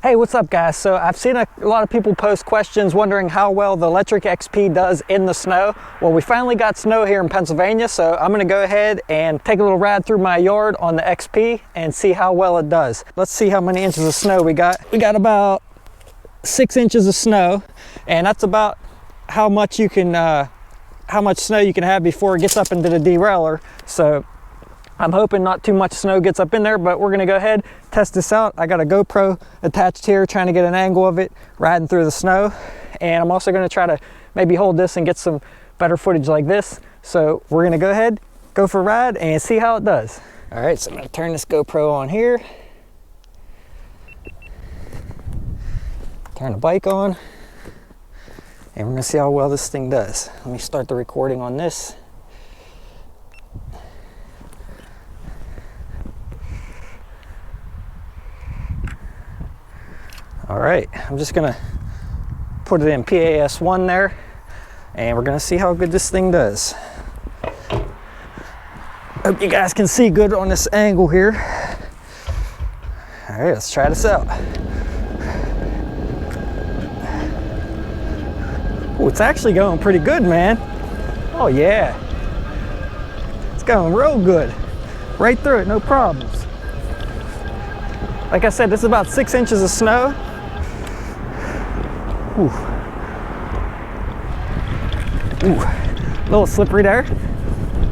Hey, what's up guys? So I've seen a lot of people post questions wondering how well the Lectric XP does in the snow. Well, we finally got snow here in Pennsylvania, so I'm gonna go ahead and take a little ride through my yard on the XP and see how well it does. Let's see how many inches of snow we got. We got about 6 inches of snow, and that's about how much you can, how much snow you can have before it gets up into the derailleur. So I'm hoping not too much snow gets up in there, but we're gonna go ahead, test this out. I got a GoPro attached here, trying to get an angle of it, riding through the snow. And I'm also gonna try to maybe hold this and get some better footage like this. So we're gonna go ahead, go for a ride and see how it does. All right, so I'm gonna turn this GoPro on here. Turn the bike on. And we're gonna see how well this thing does. Let me start the recording on this. All right, I'm just gonna put it in PAS1 there, and we're gonna see how good this thing does. Hope you guys can see good on this angle here. All right, let's try this out. Oh, it's actually going pretty good, man. Oh yeah, it's going real good. Right through it, no problems. Like I said, this is about 6 inches of snow. Ooh. Ooh, a little slippery there.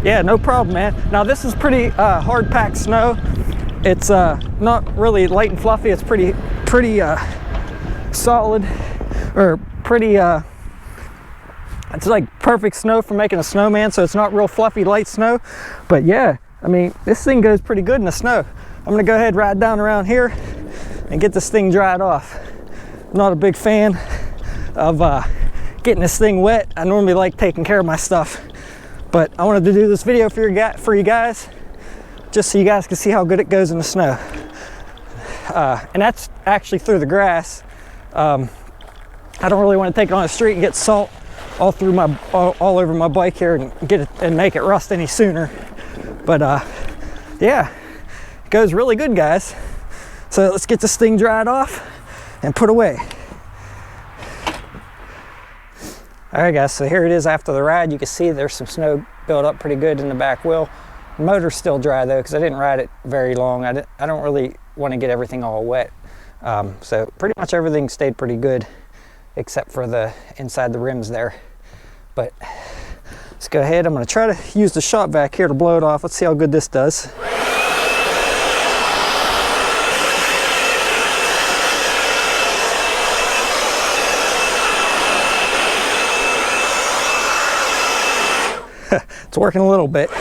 Yeah, no problem, man. Now this is pretty hard packed snow. It's not really light and fluffy. It's pretty solid, or pretty, it's like perfect snow for making a snowman. So it's not real fluffy light snow, but yeah, I mean, this thing goes pretty good in the snow. I'm gonna go ahead and ride down around here and get this thing dried off. I'm not a big fan of getting this thing wet. I normally like taking care of my stuff, but I wanted to do this video for you guys, just so you guys can see how good it goes in the snow. And that's actually through the grass. I don't really want to take it on the street and get salt all through my all over my bike here and get it and make it rust any sooner. But yeah, it goes really good, guys. So let's get this thing dried off and put away. All right guys, so here it is after the ride. You can see there's some snow built up pretty good in the back wheel. The motor's still dry though, because I didn't ride it very long. I don't really want to get everything all wet. So pretty much everything stayed pretty good, except for the inside the rims there. But let's go ahead. I'm gonna try to use the shop vac here to blow it off. Let's see how good this does. It's working a little bit. All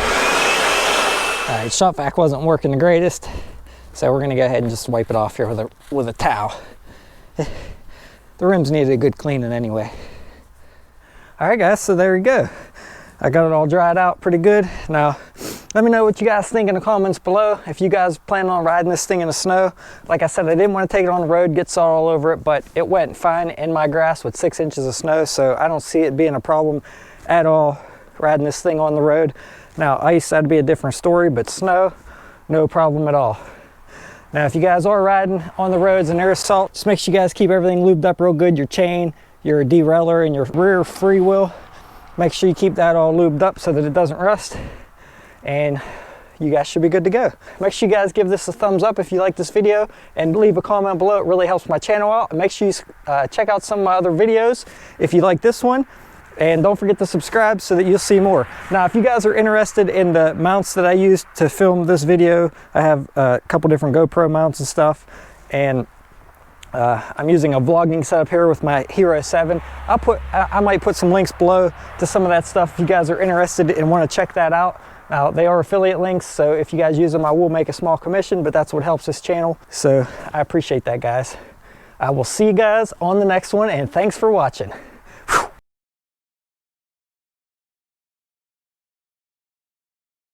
right, shop vac wasn't working the greatest, so we're gonna go ahead and just wipe it off here with a towel. The rims needed a good cleaning anyway. All right guys, so there you go. I got it all dried out pretty good. Now, let me know what you guys think in the comments below. If you guys plan on riding this thing in the snow. Like I said, I didn't want to take it on the road, get salt all over it, but it went fine in my grass with 6 inches of snow, so I don't see it being a problem at all riding this thing on the road. Now ice, that'd be a different story, but snow, no problem at all. Now if you guys are riding on the roads and there's salt, just make sure you guys keep everything lubed up real good. Your chain, your derailleur, and your rear freewheel, make sure you keep that all lubed up so that it doesn't rust, and you guys should be good to go. Make sure you guys give this a thumbs up if you like this video, and leave a comment below. It really helps my channel out. And make sure you check out some of my other videos if you like this one. And don't forget to subscribe so that you'll see more. Now, if you guys are interested in the mounts that I used to film this video, I have a couple different GoPro mounts and stuff. And I'm using a vlogging setup here with my Hero 7. I might put some links below to some of that stuff if you guys are interested and want to check that out. Now, they are affiliate links, so if you guys use them, I will make a small commission, but that's what helps this channel. So I appreciate that, guys. I will see you guys on the next one, and thanks for watching.